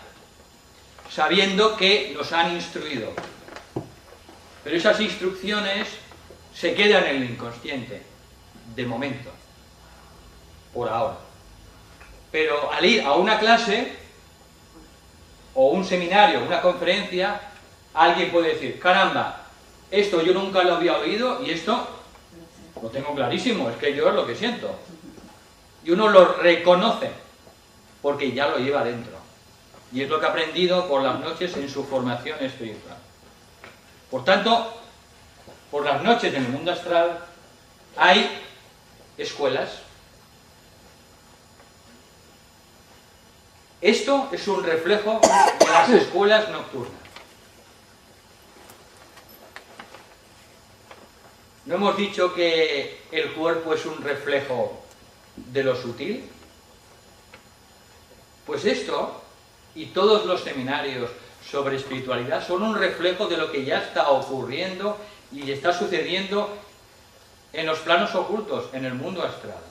sabiendo que nos han instruido. Pero esas instrucciones se quedan en el inconsciente, de momento, por ahora. Pero al ir a una clase, o un seminario, una conferencia, alguien puede decir, caramba, esto yo nunca lo había oído y esto lo tengo clarísimo, es que yo es lo que siento. Y uno lo reconoce, porque ya lo lleva dentro. Y es lo que ha aprendido por las noches en su formación espiritual. Por tanto, por las noches en el mundo astral hay escuelas. Esto es un reflejo de las escuelas nocturnas. ¿No hemos dicho que el cuerpo es un reflejo de lo sutil? Pues esto y todos los seminarios sobre espiritualidad son un reflejo de lo que ya está ocurriendo y está sucediendo en los planos ocultos, en el mundo astral.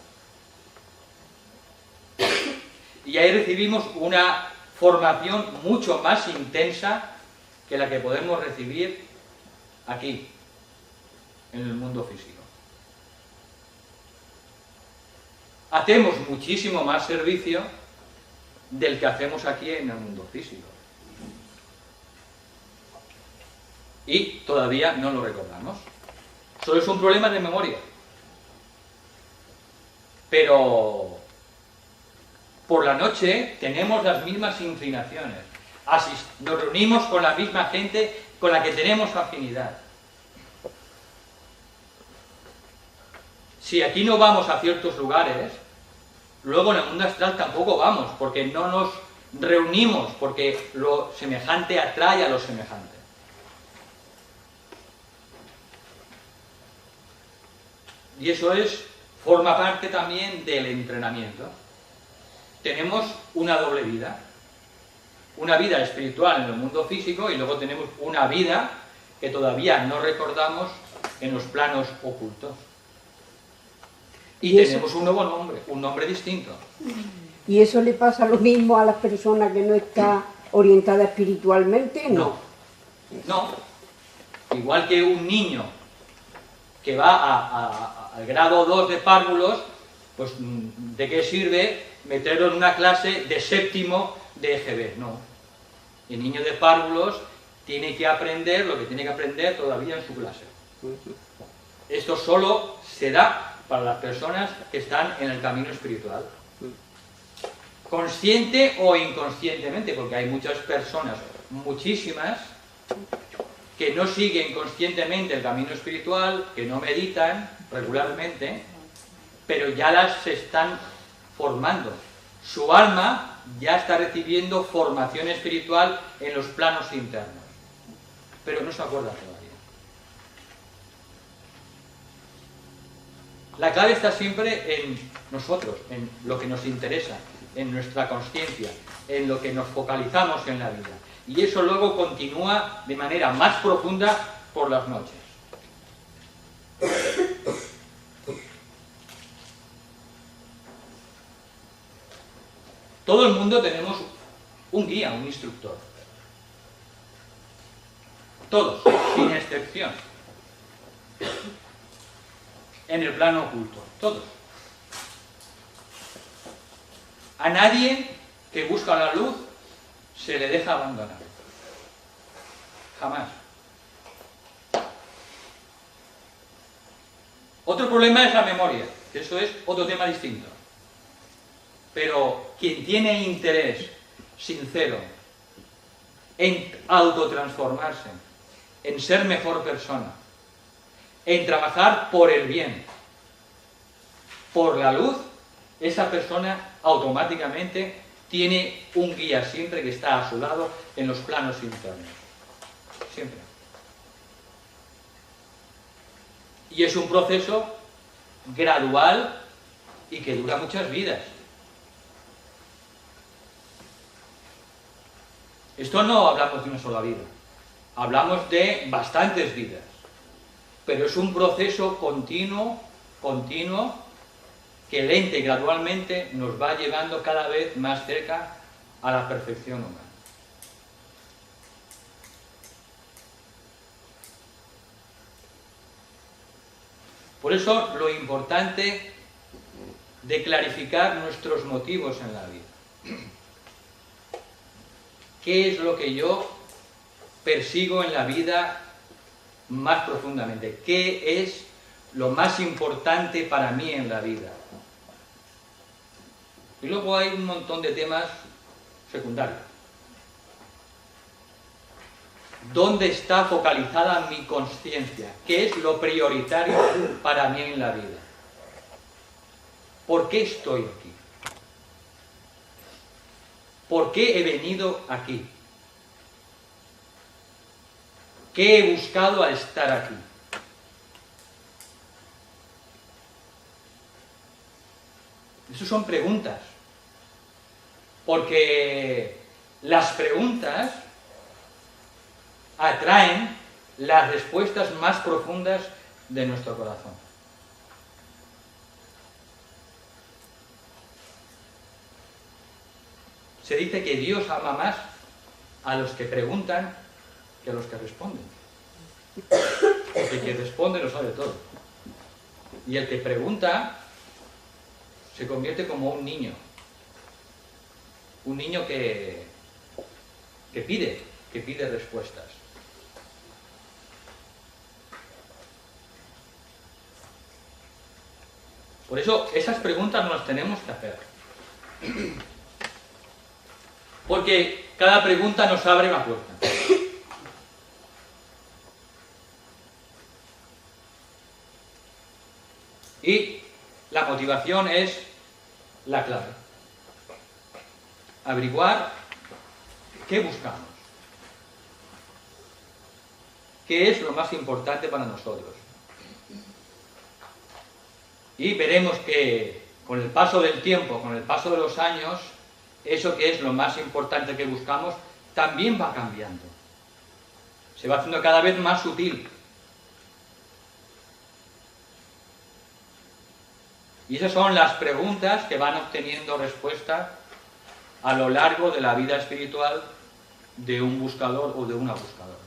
Y ahí recibimos una formación mucho más intensa que la que podemos recibir aquí, en el mundo físico. hacemos muchísimo más servicio del que hacemos aquí en el mundo físico. Y todavía no lo recordamos. Solo es un problema de memoria. Pero por la noche tenemos las mismas inclinaciones. Nos reunimos con la misma gente con la que tenemos afinidad. Si aquí no vamos a ciertos lugares, luego en el mundo astral tampoco vamos, porque no nos reunimos, porque lo semejante atrae a lo semejante. Y eso forma parte también del entrenamiento. Tenemos una doble vida. Una vida espiritual en el mundo físico y luego tenemos una vida que todavía no recordamos en los planos ocultos. Y tenemos un nuevo nombre, un nombre distinto. ¿Y eso le pasa lo mismo a las personas que no está orientada espiritualmente? No. No. Igual que un niño que va al grado 2 de párvulos, pues ¿de qué sirve meterlo en una clase de séptimo de EGB? No. El niño de párvulos tiene que aprender lo que tiene que aprender todavía en su clase. Esto solo se da para las personas que están en el camino espiritual. Consciente o inconscientemente, porque hay muchas personas, muchísimas, que no siguen conscientemente el camino espiritual, que no meditan regularmente, pero ya las se están formando. Su alma ya está recibiendo formación espiritual en los planos internos, pero no se acuerda todavía. La clave está siempre en nosotros, en lo que nos interesa, en nuestra consciencia, en lo que nos focalizamos en la vida. Y eso luego continúa de manera más profunda por las noches. Todo el mundo tenemos un guía, un instructor. Todos, sin excepción. En el plano oculto, todos. A nadie que busca la luz se le deja abandonar. Jamás. Otro problema es la memoria, que eso es otro tema distinto. Pero quien tiene interés sincero en autotransformarse, en ser mejor persona, en trabajar por el bien, por la luz, esa persona automáticamente tiene un guía siempre que está a su lado en los planos internos. Siempre. Y es un proceso gradual y que dura muchas vidas. Esto no hablamos de una sola vida, hablamos de bastantes vidas. Pero es un proceso continuo, que lenta y gradualmente nos va llevando cada vez más cerca a la perfección humana. Por eso lo importante de clarificar nuestros motivos en la vida. ¿Qué es lo que yo persigo en la vida más profundamente? ¿Qué es lo más importante para mí en la vida? Y luego hay un montón de temas secundarios. ¿Dónde está focalizada mi conciencia? ¿Qué es lo prioritario para mí en la vida? ¿Por qué estoy aquí? ¿Por qué he venido aquí? ¿Qué he buscado al estar aquí? Esas son preguntas. Porque las preguntas atraen las respuestas más profundas de nuestro corazón. Se dice que Dios ama más a los que preguntan que a los que responden. Porque quien responde lo sabe todo. Y el que pregunta se convierte como un niño que pide respuestas. Por eso esas preguntas nos las tenemos que hacer. Porque cada pregunta nos abre una puerta. Y la motivación es la clave. Averiguar qué buscamos. ¿Qué es lo más importante para nosotros? Y veremos que con el paso del tiempo, con el paso de los años, eso que es lo más importante que buscamos también va cambiando. Se va haciendo cada vez más sutil. Y esas son las preguntas que van obteniendo respuesta a lo largo de la vida espiritual de un buscador o de una buscadora.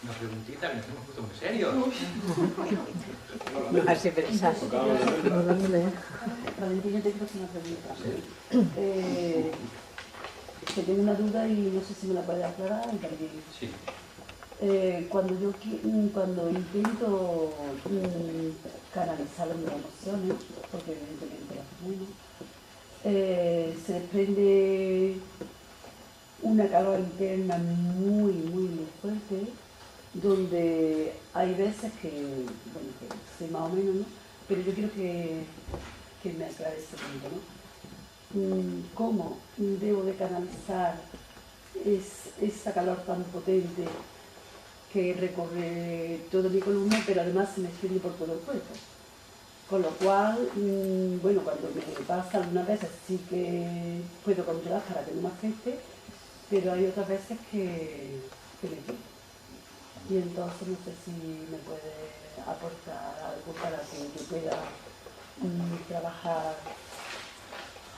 Una preguntita que nos hemos puesto muy serios. No hace pensar. Valentín, yo te quiero hacer una pregunta. Que tengo una duda y no sé si me la puedes aclarar. Sí. Cuando intento canalizar mis emociones, porque evidentemente las tengo, se desprende una calor interna muy, muy fuerte, donde hay veces que, bueno, que sé más o menos, ¿no? Pero yo quiero que me aclare ese punto, ¿no? ¿Cómo debo de canalizar esa calor tan potente que recorre toda mi columna, pero además se me extiende por todo el cuerpo? Con lo cual, bueno, cuando me pasa algunas veces sí que puedo controlar para que no me afecte, pero hay otras veces que me quito. Y entonces no sé si me puede aportar algo para que yo pueda trabajar.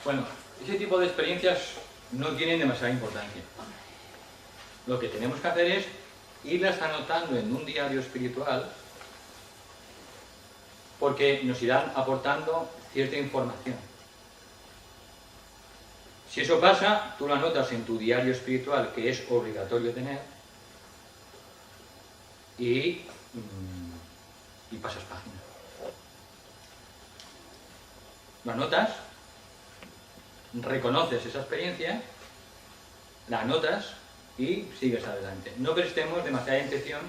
Bueno, ese tipo de experiencias no tienen demasiada importancia. Lo que tenemos que hacer es irlas anotando en un diario espiritual, porque nos irán aportando cierta información. Si eso pasa, tú lo anotas en tu diario espiritual, que es obligatorio tener, y pasas página. Lo anotas, reconoces esa experiencia, la anotas y sigues adelante. No prestemos demasiada atención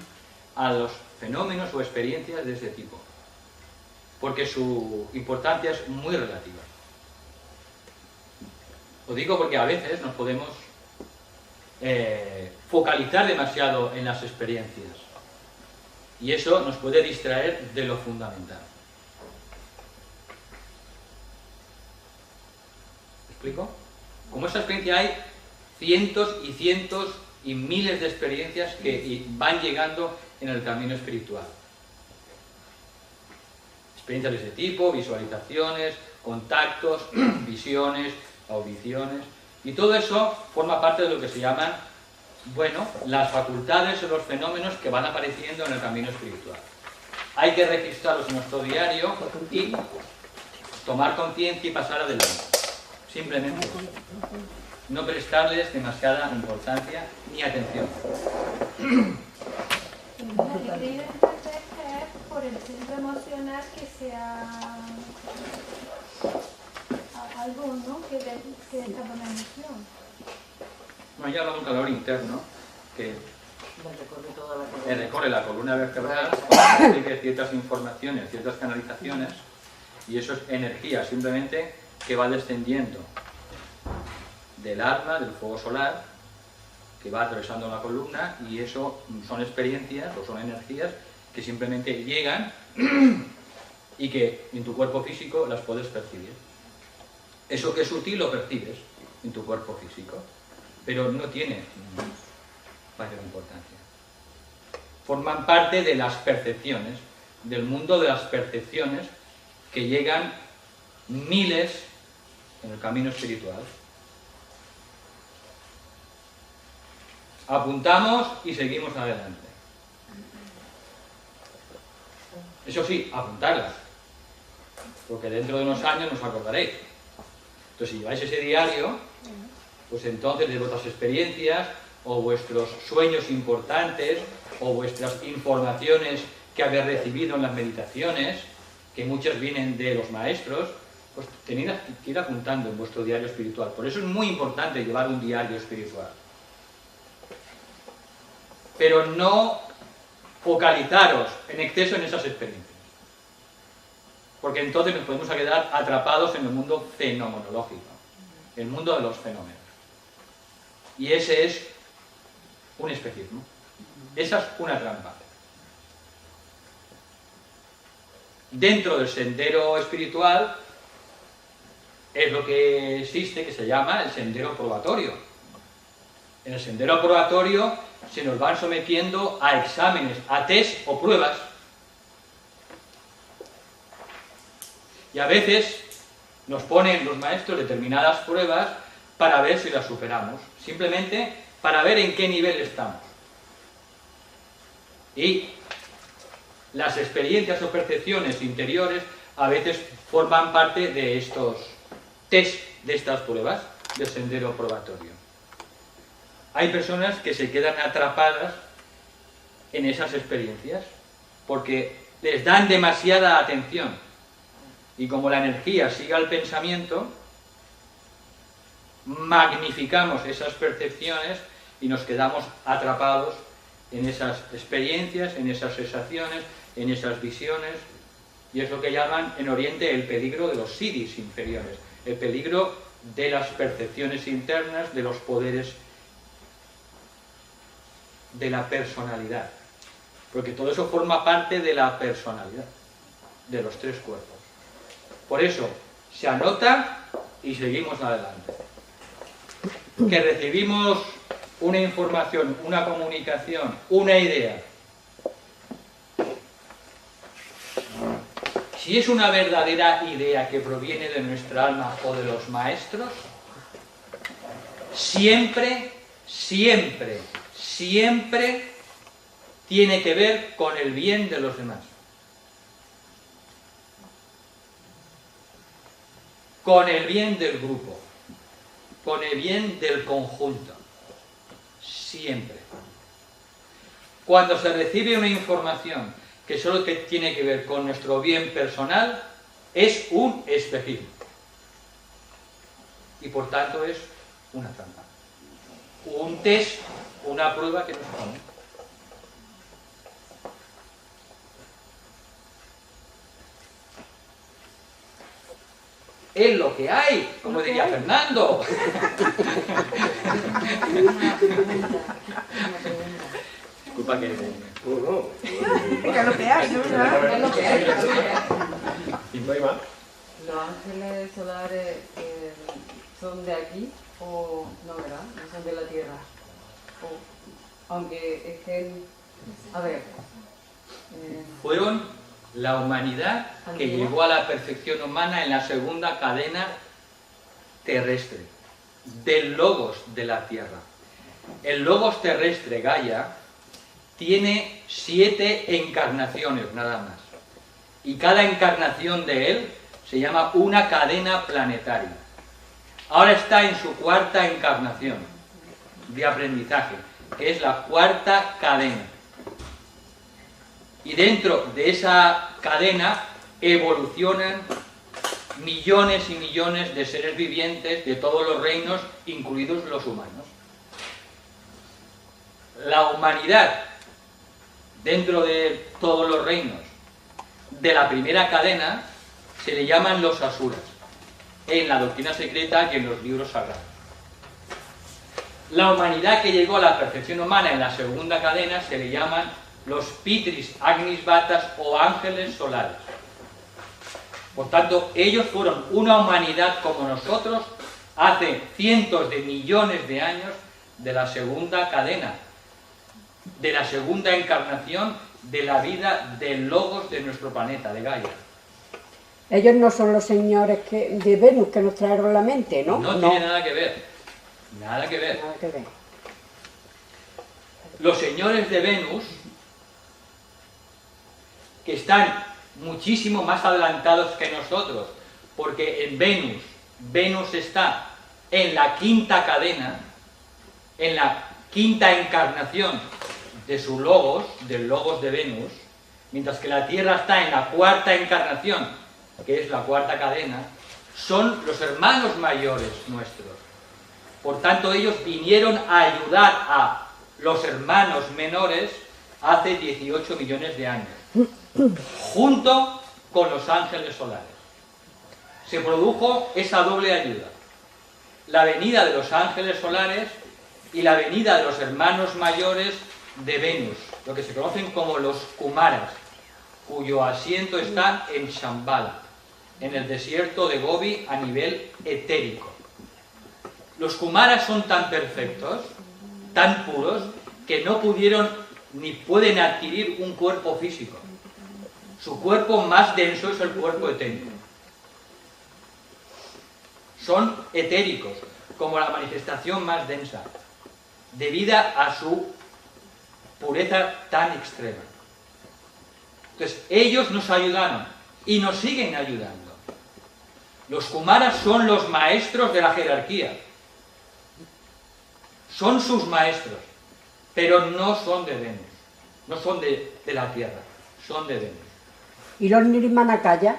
a los fenómenos o experiencias de ese tipo, porque su importancia es muy relativa. Lo digo porque a veces nos podemos focalizar demasiado en las experiencias y eso nos puede distraer de lo fundamental. ¿Me explico? Como esa experiencia hay cientos y cientos y miles de experiencias que van llegando en el camino espiritual. Experiencias de ese tipo, visualizaciones, contactos, visiones, audiciones, y todo eso forma parte de lo que se llaman, bueno, las facultades o los fenómenos que van apareciendo en el camino espiritual. Hay que registrarlos en nuestro diario y tomar conciencia y pasar adelante. Simplemente no prestarles demasiada importancia ni atención. He creído entender que es por el centro emocional que sea algo, ¿no? que destapa una emoción. Bueno, ya hablamos de un calor interno que recorre toda la columna. Recorre la columna vertebral, sigue ciertas informaciones, ciertas canalizaciones, y eso es energía simplemente que va descendiendo del alma, del fuego solar, que va atravesando la columna, y eso son experiencias o son energías que simplemente llegan y que en tu cuerpo físico las puedes percibir. Eso que es sutil lo percibes en tu cuerpo físico, pero no tiene mayor importancia. Forman parte de las percepciones, del mundo de las percepciones que llegan miles en el camino espiritual. apuntamos y seguimos adelante. Eso sí, apuntarlas, porque dentro de unos años nos acordaréis. Entonces, si lleváis ese diario, pues entonces de vuestras experiencias o vuestros sueños importantes o vuestras informaciones que habéis recibido en las meditaciones, que muchas vienen de los maestros, pues tenéis que ir apuntando en vuestro diario espiritual. Por eso es muy importante llevar un diario espiritual. Pero no focalizaros en exceso en esas experiencias. Porque entonces nos podemos quedar atrapados en el mundo fenomenológico, el mundo de los fenómenos. Y ese es un espejismo. Esa es una trampa. Dentro del sendero espiritual es lo que existe, que se llama el sendero probatorio. En el sendero probatorio se nos van sometiendo a exámenes, a test o pruebas. Y a veces nos ponen los maestros determinadas pruebas para ver si las superamos. Simplemente para ver en qué nivel estamos. Y las experiencias o percepciones interiores a veces forman parte de estos test, de estas pruebas del sendero probatorio. Hay personas que se quedan atrapadas en esas experiencias porque les dan demasiada atención y como la energía sigue al pensamiento, magnificamos esas percepciones y nos quedamos atrapados en esas experiencias, en esas sensaciones, en esas visiones, y es lo que llaman en Oriente el peligro de los siddhis inferiores, el peligro de las percepciones internas, de los poderes de la personalidad, porque todo eso forma parte de la personalidad, de los tres cuerpos. Por eso, se anota y seguimos adelante. Que recibimos una información, una comunicación, una idea. Si es una verdadera idea que proviene de nuestra alma o de los maestros, siempre, siempre, siempre tiene que ver con el bien de los demás. Con el bien del grupo, con el bien del conjunto, siempre. Cuando se recibe una información que solo tiene que ver con nuestro bien personal, es un espejismo. Y por tanto es una trampa. Un test, una prueba que nos pone. Es lo que hay, como diría Fernando. Disculpa que... No. Es lo que hay, ¿no? Es lo que hay. ¿Y no hay más? ¿Los ángeles solares son de aquí o no, verdad? No son de la Tierra. Aunque estén... A ver... Fueron la humanidad que llegó a la perfección humana en la segunda cadena terrestre, del logos de la Tierra. El logos terrestre, Gaia, tiene 7 encarnaciones nada más. Y cada encarnación de él se llama una cadena planetaria. Ahora está en su 4ª encarnación de aprendizaje, que es la 4ª cadena. Y dentro de esa cadena evolucionan millones y millones de seres vivientes de todos los reinos, incluidos los humanos. La humanidad, dentro de todos los reinos, de la primera cadena, se le llaman los asuras, en la doctrina secreta y en los libros sagrados. La humanidad que llegó a la perfección humana en la segunda cadena se le llaman los Pitris Agnis Vatas o ángeles solares. Por tanto, ellos fueron una humanidad como nosotros hace cientos de millones de años de la segunda cadena, de la segunda encarnación de la vida del logos de nuestro planeta, de Gaia. Ellos no son los señores de Venus que nos trajeron la mente, ¿no? No tiene nada que ver. Nada que ver. Nada que ver. los señores de Venus, que están muchísimo más adelantados que nosotros, porque en Venus está en la quinta cadena, en la quinta encarnación de su logos, del logos de Venus, mientras que la Tierra está en la cuarta encarnación, que es la cuarta cadena, son los hermanos mayores nuestros. Por tanto, ellos vinieron a ayudar a los hermanos menores hace 18 millones de años, junto con los ángeles solares. Se produjo esa doble ayuda, la venida de los ángeles solares y la venida de los hermanos mayores de Venus, lo que se conocen como los Kumaras, cuyo asiento está en Shambhala, en el desierto de Gobi a nivel etérico. Los Kumaras son tan perfectos, tan puros, que no pudieron ni pueden adquirir un cuerpo físico. Su cuerpo más denso es el cuerpo etérico. Son etéricos, como la manifestación más densa, debido a su pureza tan extrema. Entonces, ellos nos ayudaron y nos siguen ayudando. Los Kumaras son los maestros de la jerarquía. Son sus maestros, pero no son de Venus, no son de la Tierra, son de Venus. ¿Y los Nirmanakaya?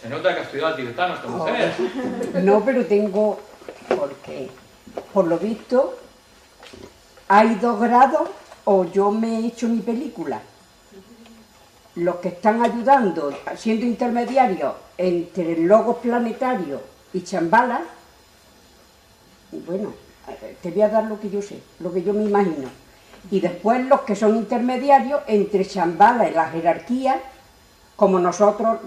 Se nota que ha estudiado tibetano esta mujer. No, pero tengo, porque por lo visto hay 2 grados, o yo me he hecho mi película. Los que están ayudando, siendo intermediarios entre el logos planetario y Shambhala, bueno, te voy a dar lo que yo sé, lo que yo me imagino. Y después los que son intermediarios entre Shambhala y la jerarquía, como nosotros,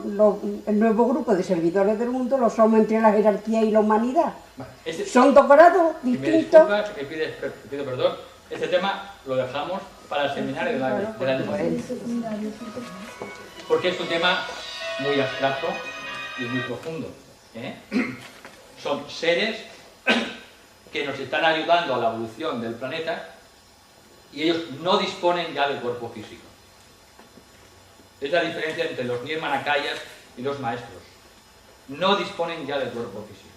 el nuevo grupo de servidores del mundo, lo somos entre la jerarquía y la humanidad. Son 2 grados distintos. Me disculpas, pido perdón, este tema lo dejamos para el seminario del año. Porque es un tema muy abstracto y muy profundo. Son seres que nos están ayudando a la evolución del planeta y ellos no disponen ya de cuerpo físico. Es la diferencia entre los Nirmanakayas y los maestros. No disponen ya de cuerpo físico.